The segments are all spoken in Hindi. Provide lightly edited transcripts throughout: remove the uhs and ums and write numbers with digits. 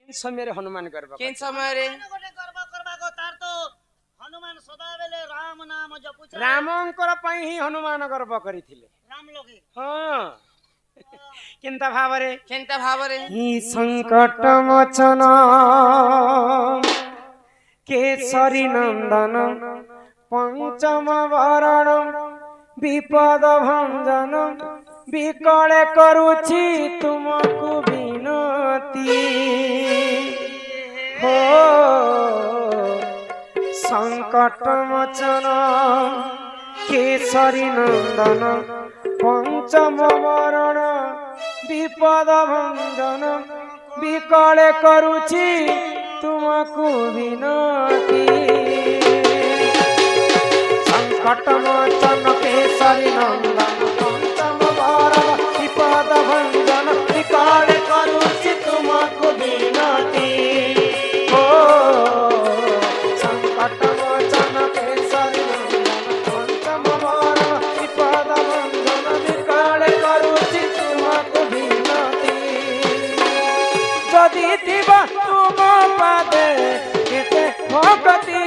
समय हनुमान गर्व केन समय रे गोटे गर्व करबाको तार तो हनुमान सदा बेले राम नाम जपुछ रामंकर पई ही हनुमान गर्व करिथिले राम लोगे हां केनता भावरे केनता भाव रे ही संकट मोचन केसरी नंदन पंचम वरण विपद भंजन विकले करुछि तुमको विनती हो संकट मोचन केसरी नंदन पंचम वरण विपद भंजन विकले करुछि तुमको विनती संकट मोचन केसरी नंदन पंचम वरण विपद भंजन विकले करुछि तुमको विनती हो संकट मोचन केसरी नंदन पंचम वरण विपद भंजन विकले करुछि तुमको विनती जदि दिवा तुम पादे केते भक्ति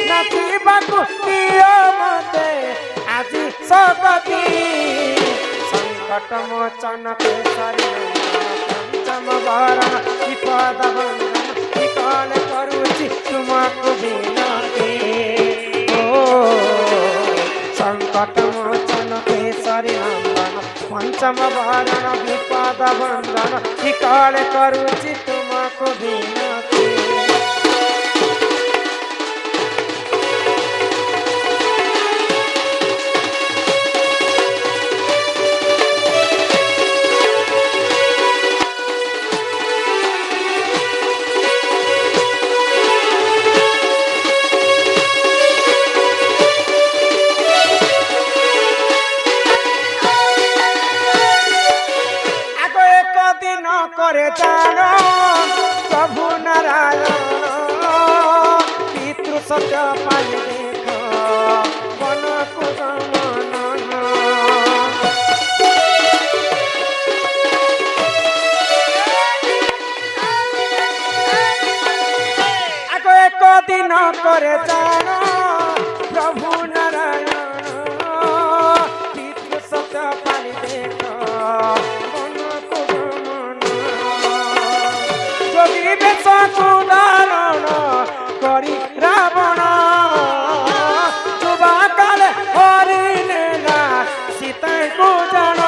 नाचिबाकु दियो मते आजि सकति संकट मोचन केसरी पंचम वरण विपद भंजन विकले करुछि तुमको विनती ओ संकट मोचन केसरी नंदन पंचम वरण विपद भंजन विकले करुछि तुमको विनती करे जानो प्रभु नारायण पितृ सत्य पाल देख मन को आगो एक दिन करे जानो प्रभु नारायण पितृ सत्य पाल देख धारण करी रावण जुबा काले हरिणेला सीता को जन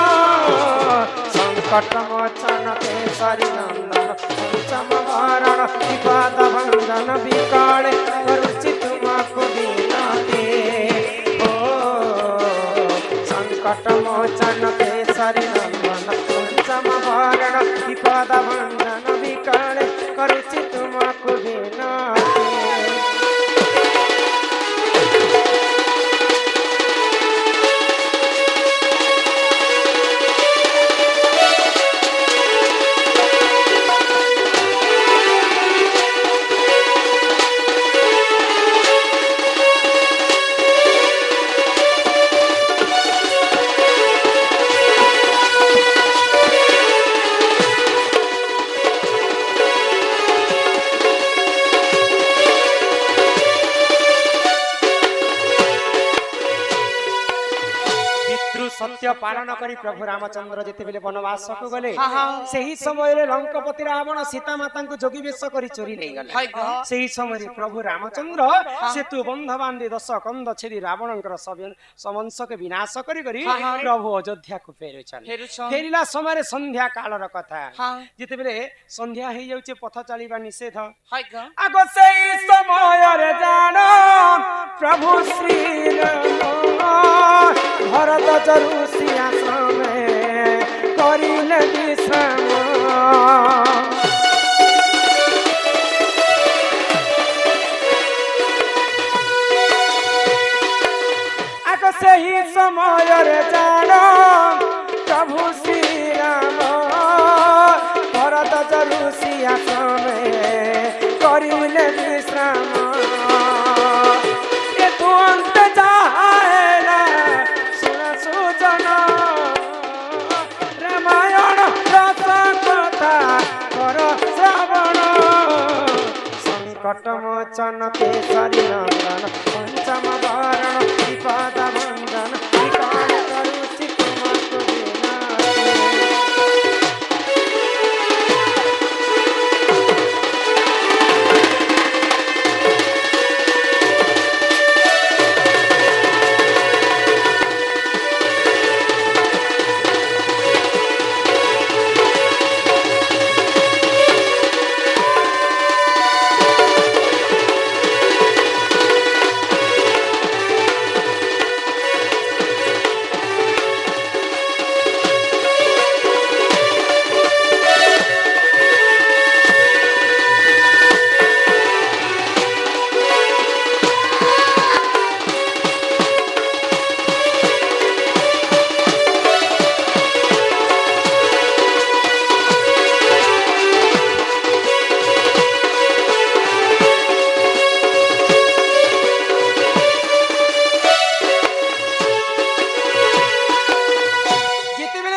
संकट मोचन केसरी नंदन पंचम वरण विपद भंजन विकले करुछि तुमको विनती ओ संकट मोचन केसरी नंदन पंचम वरण विपद भंजन विकले करुछि तुमको विनती सत्य पालन करी प्रभु रामचंद्र जेते बेले वनवास को गले सही समय रे लंकापति रावण सीता माता को जोगी वेश करी चोरी नहीं गले सही समय रे प्रभु रामचंद्र सेतु बंध बांधी 10 कंद छेदी रावणकर समंश के विनाश करी करी प्रभु अयोध्या को फेरिला समय रे संध्या काल र कथा जेते बेले संध्या हे जाउचे पथ चलीबा निषेध आगो सही समय रे जानो प्रभु श्री राम भरत जरुसिया समय करिले विश्राम आको सही समय रे जानो प्रभु श्री राम भरत जरुसिया समय करिले विश्राम ये तू अंत जाएला रामायण रस कथा कर संकट मोचन केसरी नंदन पंचम वरण विपद भंजन विकार करुछि तुमको विनाश।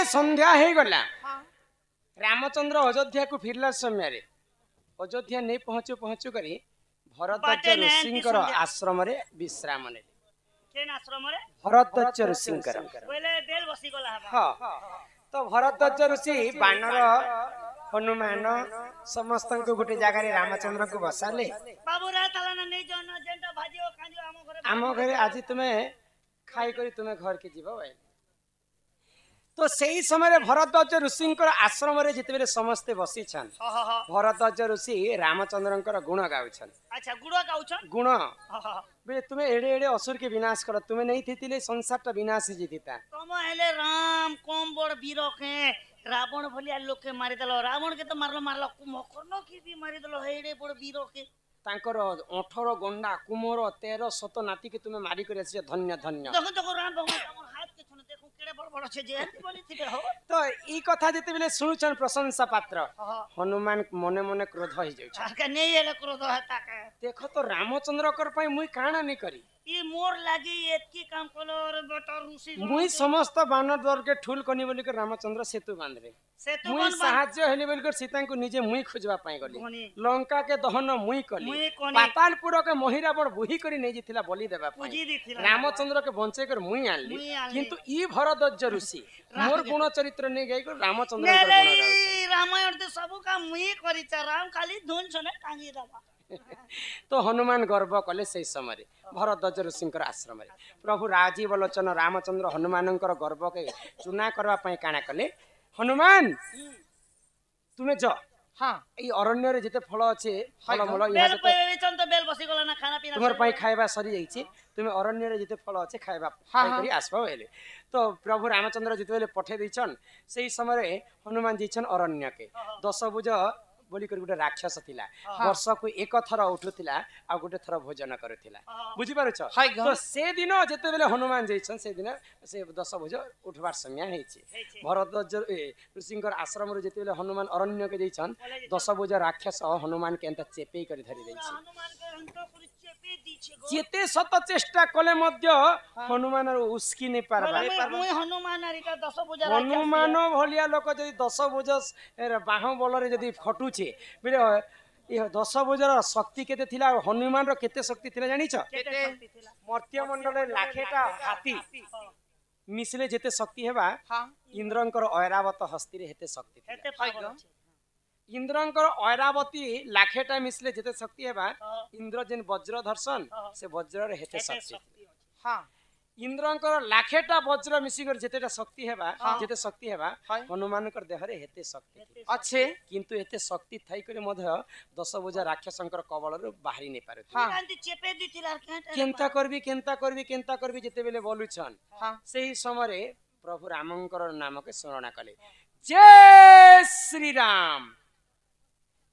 संध्या हो गला रामचंद्र अयोध्या को फिरला समय अयोध्या नहीं पहुंचु पहुंचु करी भरद्वाज ऋषिंकर आश्रम रे विश्राम ने केन आश्रम रे भरद्वाज ऋषिंकर पहले बेल बसी गला हां तो भरद्वाज ऋषि बानर हनुमान समस्त को गोटे जगह रे रामचंद्र को बसाले बाबू रा ताला नहीं जन जेंटा भाजियो कांदियो आम घरे आज तुम्हें खाई करी तुम्हें घर के जीव भाई तो सही समय भरद्वाज ऋषिंकर आश्रम रे जिते समस्ते बसी छन भरद्वाज ऋषि रामचंद्रंकर गुण गाउछन। अच्छा गुण गाउछन गुण बे तुम्हें एडे एडे असुर के विनाश कर तुम्हें नहीं थीतिले संसार ता विनाश जीतिता तुम हेले राम कोम बड़ वीर के रावण भलिया लोक के मारि दलो रावण के तो मारलो मारलो कुंभकर्ण के भी मारि दलो एडे बड़ वीर के तांकर 18 गंडा कुमोर 13 शत नाती के तुम्हें मारी कर आसी धन्य धन्य देखो देखो राम भगवान हमर हाथ के छने देखो केड़े बड़ बड़ छे जे बोली थिबे हो तो ई कथा जते बेले सुनुचन प्रशंसा पात्र हनुमान मने मने क्रोध हो जाय छ का नहीं एले क्रोध हता के देखो तो रामचंद्र कर पई मुई काना नहीं करी ई मोर लागी एतकी काम कलो रे बेटा ऋषि मुई समस्त बानर दर के ठुल कनी बोली के रामचंद्र सेतु बांधरे सेतु मुई सहाय्य हेली बोली के सीता को निजे मुई खोजवा पाई गली लंका के दहन मुई कली पातालपुर के महिरावण बुही करी नै जिथिला बलि देबा पाई रामचंद्र के बंचे कर मुई आनली किंतु ई भरद्वाज ऋषि मोर गुण चरित्र नै गई को रामचंद्र के गुण गाउछ रामायण ते सब काम मुई करी छ राम खाली धुन छने टांगी दबा तो हनुमान गर्व कले से समय भरद्वाज ऋषिंकर आश्रम प्रभु राजीव लोचन रामचंद्र हनुमान गर्व के चुना करबा पई काना कले हनुमान तुमे जो हां ई अरण्य रे जते फल अछि फल मोल बेल पेचन तो बेल बसी गला ना खाना पीना तुमर पई खाइबा सरी जाई छी तुमे अरण्य रे जते फल अछि खाइबा खाइ करी आसबा हेले तो प्रभु रामचंद्र जते बेले पठे दैछन सेही समय हनुमान जैछन अरण्य के 10 भुज बोली कर गुटे राक्षस थिला वर्ष को एक थर उठुथिला आ गुटे थर भोजन करथिला बुझी पारो छ तो से दिन जते बेले हनुमान जैछन से दिन से 10 भुज उठबार समय हेछि भरद्वाज ऋषिंकर आश्रम रे जते बेले हनुमान अरण्य के जैछन 10 भुज राक्षस हनुमान के अंत चेपे कर धरि दैछि हनुमान के अंत पुरि चेपे दिछे गो जेते शत चेष्टा कले मध्य हनुमान उसकी नै पारबा मुई हनुमान आरिका 10 भुज हनुमान भलिया लोक जदी 10 भुज बाह बल रे जदी फटु बेले ये 10 भुजर शक्ति केते थिला हनुमान रो केते शक्ति थिला जानि छ केते मर्त्य मंडल लाखेटा हाथी मिसले जेते शक्ति हेबा इंद्रंकर ऐरावत हस्ती रे हेते शक्ति थिला इंद्रंकर ऐरावती लाखेटा मिसले जेते शक्ति हेबा इंद्र जेन वज्र दर्शन से वज्र रे हेते शक्ति हां इंद्रंकर लाखेटा वज्र मिसिकर जेतेटा शक्ति हेबा जेते शक्ति हेबा हनुमानकर देह रे हेते शक्ति अच्छे किंतु हेते शक्ति थाई करे मध्य 10 भुजा राक्षसंकर कबल रे बाहरी नै पारे कांती चेपे दिथिला केंता करबी जेते बेले बोलुछन सेही समय प्रभु रामंकर नाम के स्मरण कले जय श्री राम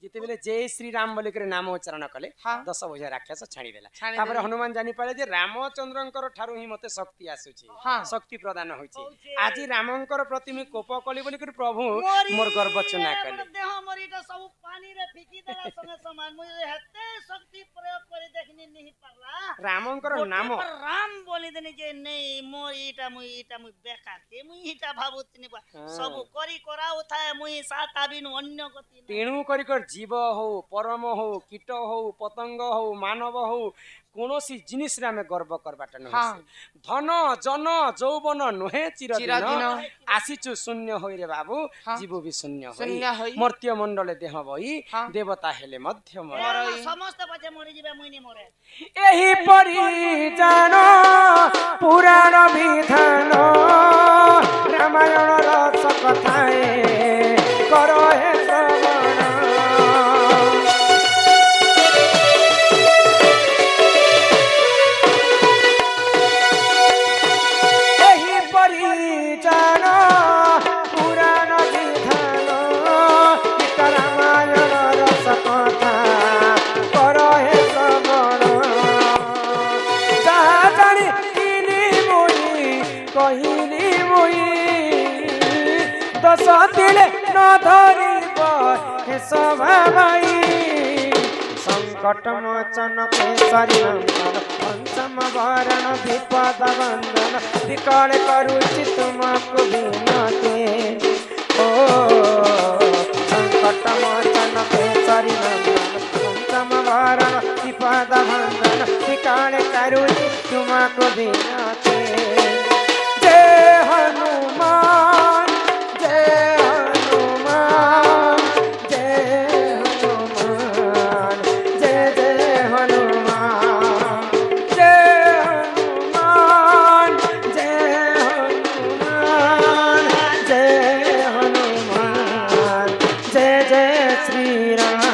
जिते बेले जय श्री राम बोली करे नाम उच्चारण कले 10 भुजा राक्षस छाणी देला तापर हनुमान जानि पाले जे रामचंद्रंकर ठारू ही मते शक्ति आसुची शक्ति प्रदान होईची आज रामंकर प्रति मी कोप कली बोली करे प्रभु मोर गर्व चुना कले देह मरीटा सब पानी रे फिकी देला संगे समान मुई हेते शक्ति प्रयोग करे देखनी नहीं पारला रामंकर नाम राम बोली देनी जे नहीं मोर इटा मुई बेकार के मुई इटा भाबुतनी सब करी कराउ थाए मुई सात आबिन अन्य गति तेणु करी कर जीव हो परम हो कीट हो पतंग हो मानव हो कौनसी जिनिस रे आमे गर्व करबाटा नुहे धन जन जौवन नुहे चिरदिन आसीचु शून्य होई रे बाबू जीव भी शून्य होई मर्त्य मंडले देह बई देवता हेले मध्य मरई समस्त बचे मरि जिबे मुइनी मरे एही परि जानो पुराण विधान रामायण रस कथाए करो हे श्रवण एही परि जानो पुराण विधान रामायण रस कथा करो हे श्रवण जहाँ जानी कहिली मुई दस दिले न धरिब हे सभाई संकट मोचन केसरी नंदन पंचम वरण विपद बंधन विकल करुचि तुमको विनते ओ संकट मोचन केसरी नंदन पंचम वरण विपद बंधन विकल करुचि तुमको विनते जय हनुमान जय हनुमान जय हनुमान जय जय हनुमान जय हनुमान जय हनुमान जय हनुमान जय जय श्री राम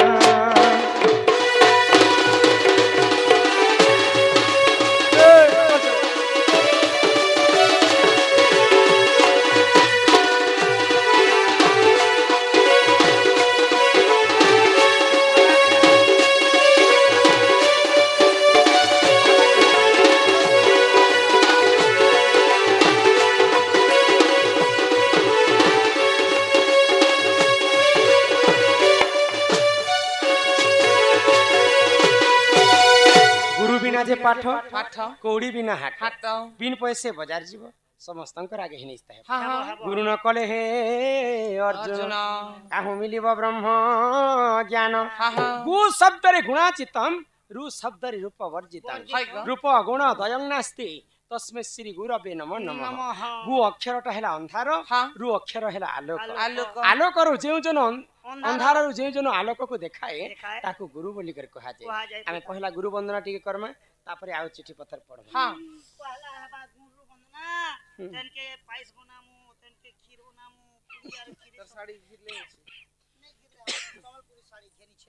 जे पाठ पाठ कौड़ी बिना हाट बिन पैसे बाजार जीव समस्तंकर आगे ही नहीं गुरु न कले हे अर्जुन काहू मिलिब ब्रह्म ज्ञान गु शब्द रे गुणाचितम रु शब्द रे रूप वर्जितम रूप गुण दयं नास्ति तस्मै श्री गुरवे नमो नमः गु अक्षरटा हेला अंधार रु अक्षर हेला आलोक आलोक रु जेउ जन अंधार रु जेउ जन आलोक को देखाए ताकू गुरु बोली कर कहा जाय आमे पहला गुरु वंदना टिके करमा तापरे आउ चिट्ठी पत्र पढमा हां पहला हबा गुरु वंदना तन के पाइस बनामु तन के खीर बनामु पूरी आर खीर साड़ी घिरले नहीं घिरले कमलपुरी साड़ी घेरी छ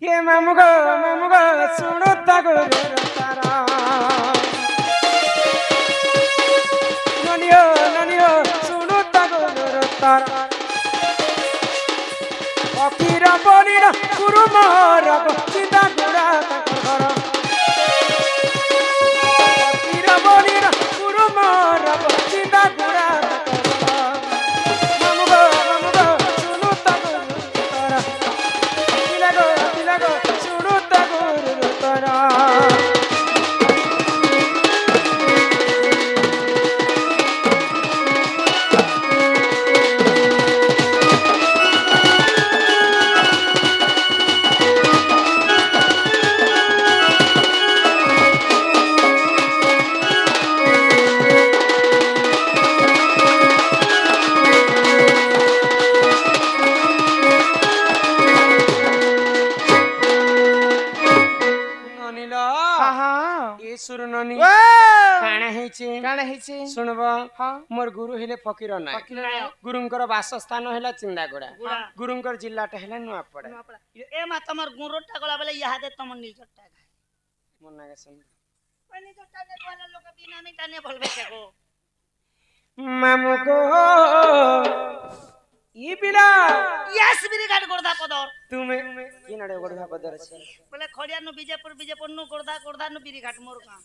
ये मामुगो सुनो ता गुरु तारा ननियो सुनो ता गुरु तारा अखीरा बलिरा गुरु महाराज सीता गुरा घर अखीरा बलिरा गुरु महाराज सीता गुरा मामुगो सुनो ता गुरु तारा तिलगो सुनो ता गुरु तारा सुनब मोर गुरु हेले फकीर ना गुरुंकर वासस्थान हेला चिंदागोड़ा गुरुंकर जिल्लाटा हेला नुआपड़ा ए मा तमर गुरोटा गला बेले यहा दे तमन निजटा मन नागे सुन पनी जटा ने वाला लोग बिना में टाने बोलबे को मामू को ई बिला यस बिरिगाड गोरदा पदर तुमे किनाडे गोरदा पदर छे बोले खडिया नु विजयपुर नु गोरदा नु बिरिगाड मोर का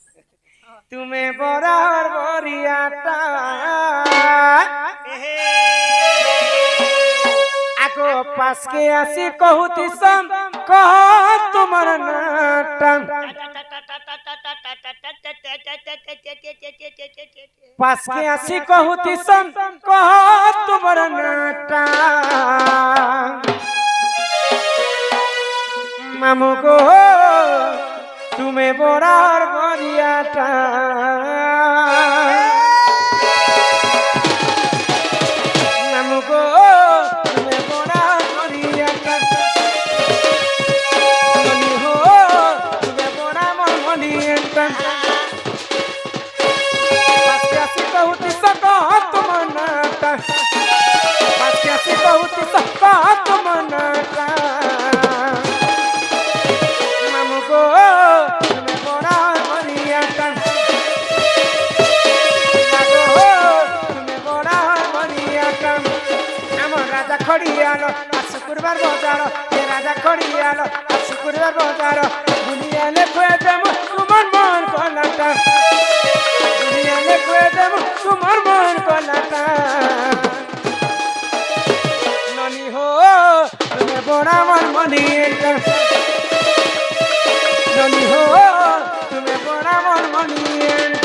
तुम्हें बराबर बरियाटा आको पास के आसी कहूती सम कह तुमर नाटा पास के आसी कहूती सन कह तुमर नाटा मामू गो तुम्हें बड़ार बरियाटा मामू गो तुम्हें बड़ार बरियाटा मनी हो तुम्हें बड़ा मन मनियटा बहुत सकत मनाता पाछे बहुत सकत मनाता मामू गो तुम्हें बड़ा बरियाटा मागो तुम्हें बड़ा बरियाटा आम राजा खड़ियालो शुक्रवार बजार ये राजा खड़ियालो शुक्रवार बजार बुनियाले खुएदे तुमर मन कलाटा बुनियाले खुएदे तुमर मन कलाटा ननी हो तुम्हें बड़ा मन मनिएटा ननी हो तुम्हें बड़ा मन मनिएटा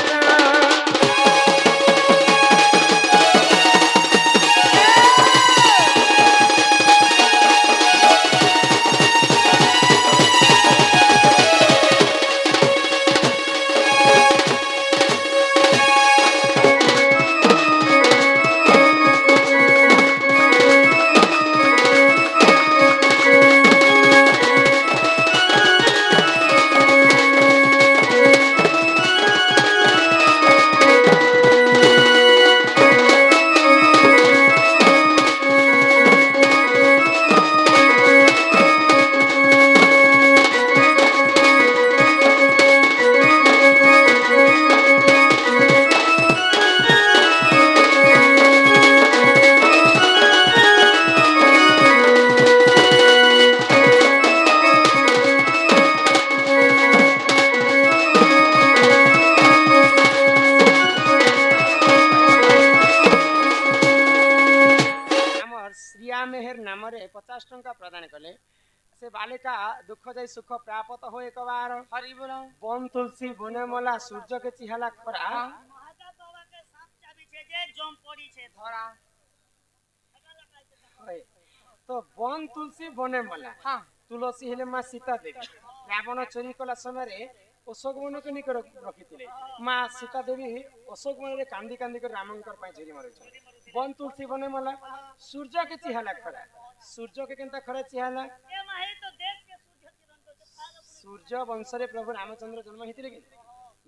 नामरे 50 टंका प्रदान कले से बालिका दुख जाई सुख प्राप्त हो एक बार हरि बोल बन तुलसी बने मला सूर्य के चिहाला खरा महाजा बाबा के सांप चाबी छे जे जम पड़ी छे धरा तो बन तुलसी बने मला हां तुलसी हेले मां सीता देवी रावण चोरी कला समय रे अशोक वन के निकट रखिथिले मां सीता देवी अशोक वन रे कांदी कांदी कर रामंकर पय चोरी मारे बन तुलसी बने मला सूर्य के चिहाला खरा सूर्य के केनता खरा चिहाला ए माही तो देश के सूर्य किरण तो सूर्य वंश रे प्रभु रामचंद्र जन्म हिथिले कि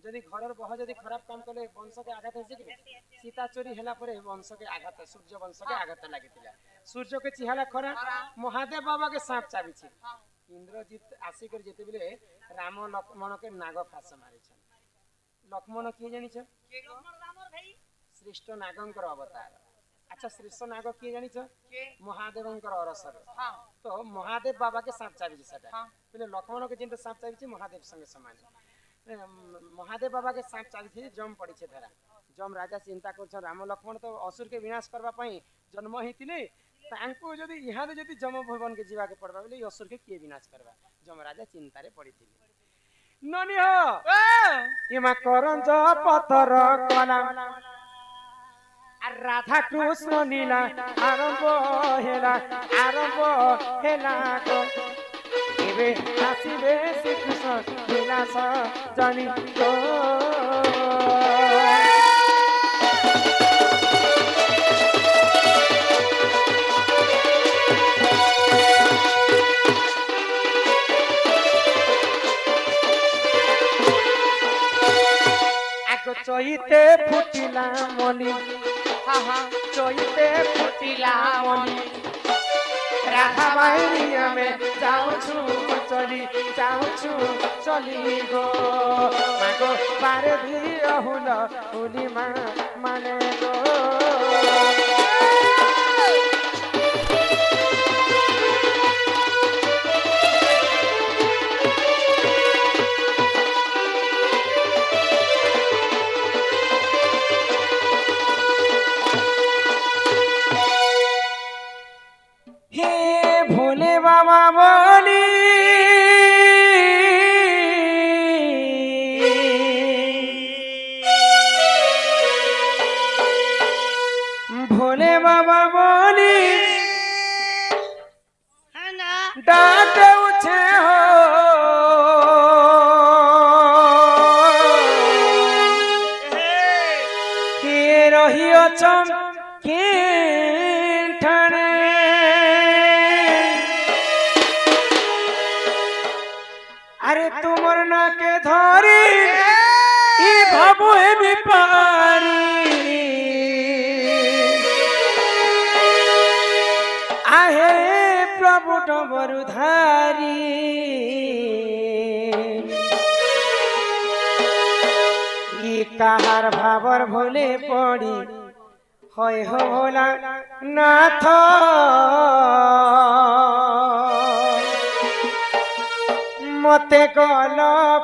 जदि घरर बह जदि खराब काम कले वंश के आघात होइसे कि सीता चोरी हेला परे वंश के आघात सूर्य वंश के आघात लागितिला सूर्य के चिहाला खरा महादेव बाबा के सांप चाबी छी इंद्रजीत आसी कर जेते बेले राम लक्ष्मण के नाग फास मारे छन लक्ष्मण की जानि छ के लक्ष्मण रामर भाई श्रेष्ठ नागंकर अवतार अच्छा श्रेष्ठ नाग की जानि छ महादेवंकर अरसर हां तो महादेव बाबा के सांप चाबी सेटा पहले लक्ष्मण के जिन सांप चाबी छी महादेव संगे समान महादेव बाबा के सांप चाबी छी जम पड़ी छे धरा जम राजा चिंता कर राम लक्ष्मण तो असुर के विनाश करबा पई जन्म हितिले तांको जदि इहा दे जदि जम भवन के जीवा के पड़बा बोले असुर के विनाश करबा जम राजा चिंता रे पड़िथिले ननी हो इमा करन ज पतर कला राधा कृष्ण नीला आरंभ हेला को एबे आसीबे श्री कृष्ण विलास जानी को आगो चैते फुटिला मनी चैते फुटिला मनी राधा बाहिरिया में जाऊछु चली गो मागो पारे भी अहुल हुली माने गो भोले बाबा बोली डाटे उछे हो किए रही अचम के ठाणे अरे तुमर ना के धरी ई भाबो हे बिपारी आहे प्रभु डबरुधारी ई काहार भावर भोले पड़ी होय हो भोला नाथ मते कल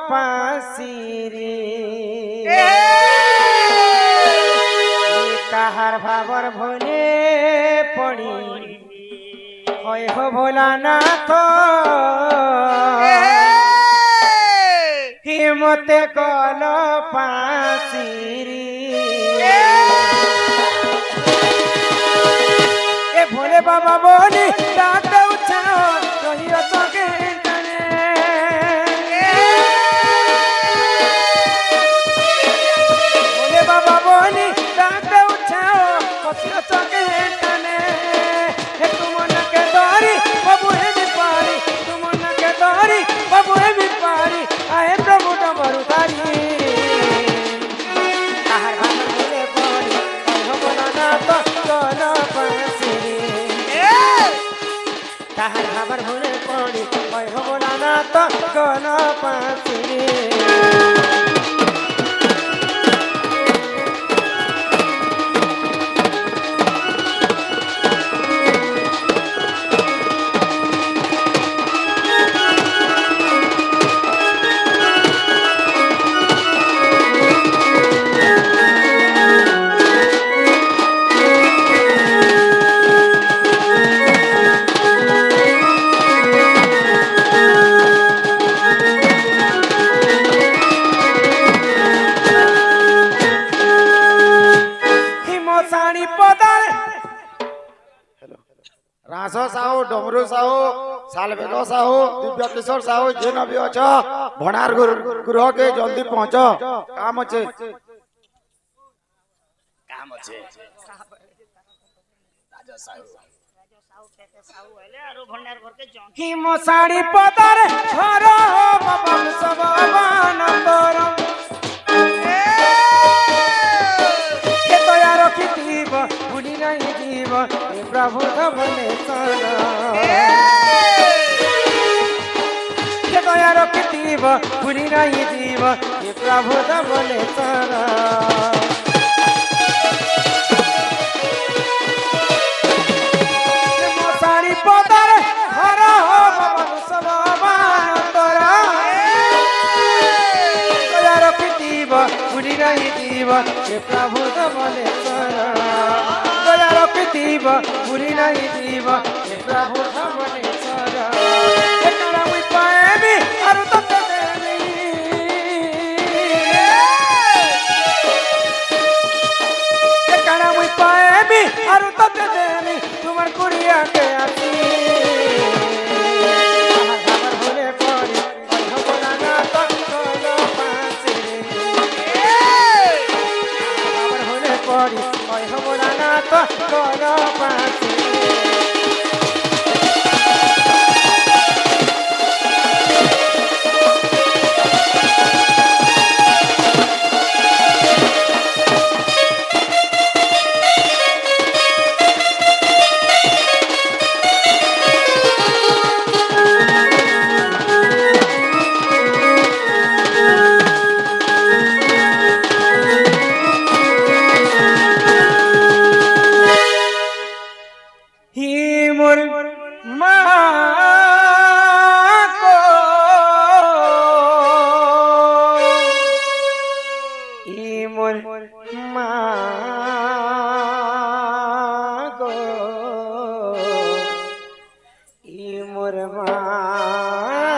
पासिरे काहार भावर भोले पड़ी होय हो भोला नाथ ही मते कल पासिरे ए भोले बाबा बोली डाक उछाओ रही चके बाबा बोली डाक उछाओ पछिया चके टने हे तुमन के दरी बाबू हे बिपारी तुमन के दरी बाबू हे बिपारी आए प्रभु डबरुधारी आहार भान बोले पड़ी हो बोला ना तो कल पासिरे ताहार भाबर भोले पड़ी हो बोला ना तो कल पासिरे रासो साहू डमरू साहू सालबेग साहू दिव्य किशोर साहू जेन भी अछ भंडार गृह के जल्दी पहुंच काम अच्छे हिम साड़ी पदर घर बबन सब बानंदर के तया रखिथिब भूली नहीं जीव हे प्रभु धवलेश्वर के तया रखिथिब भूली नहीं जीव हे प्रभु धवलेश्वर साड़ी पदर घर बबन सब बानंदर तया रखिथिब भूली नहीं जीव हे प्रभु धवलेश्वर तया रखिथिब भूली नहीं जीव हे प्रभु धवलेश्वर एकरा मुई पाएबी आरु तते देबी एकरा मुई पाएबी आरु तते देबी तुमर कुड़िया के आसी आहार भोले पड़ी हो बोला ना तो कल पासिरे आहार भोले पड़ी हो बोला ना तो कल पासिरे ही मोर माँ को ही मोर माँ को ही मोर माँ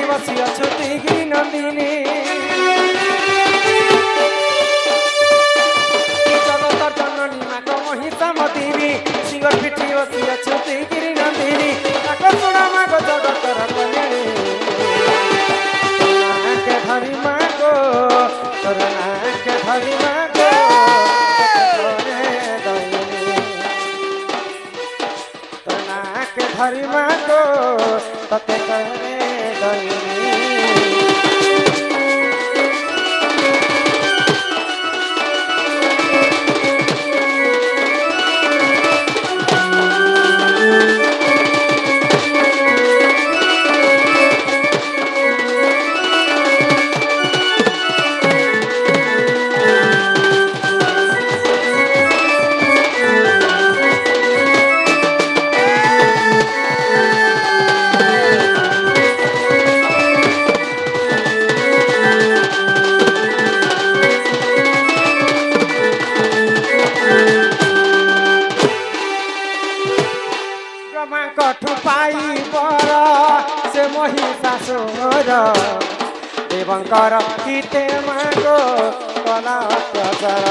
বসি অছুতি গিরি নন্দিনী জগতর জননী মা গো মহিষামতিনী সিংহর পিঠি বসি অছুতি গিরি নন্দিনী তাক শুনা মা গো জগতর কল্যাণী নাকে ধরি মা গো তোর নাকে ধরি মা গো তোর নাকে ধরি মা গো তোতে করে দইনি কঠু পাই বড় সে মহিষাসুর দেবঙ্কর গীতে মাগো কলা প্রচার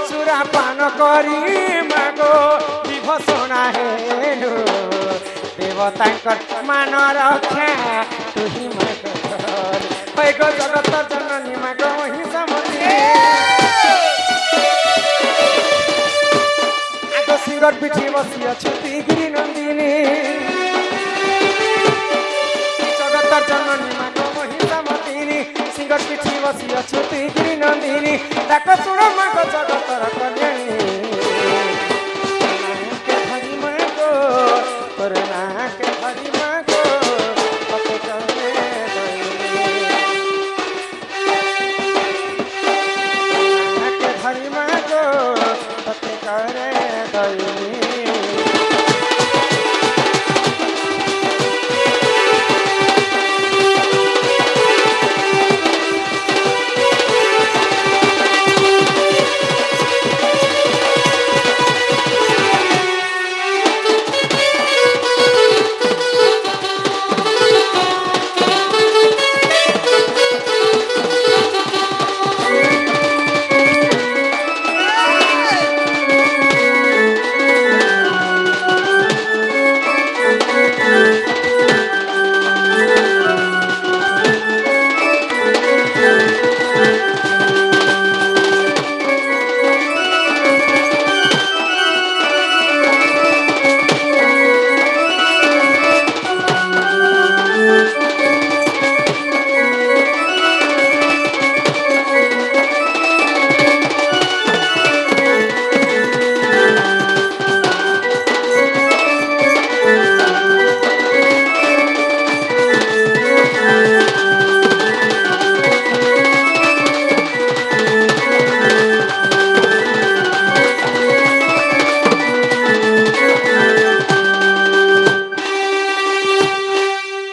সুরা পান করি মাগো বিভূষণা হেলু দেবতাঙ্কর মান রক্ষা তুহি মাগো হই গো জগত জননী মাগো মহিষামতি সিংহর পিঠি বসি অছুতি গিরি নন্দিনী জগতর জননী মা গো মহিষামতিনী সিংহর পিঠি বসি অছুতি গিরি নন্দিনী ডাক শুণ মা গো জগতর কল্যাণী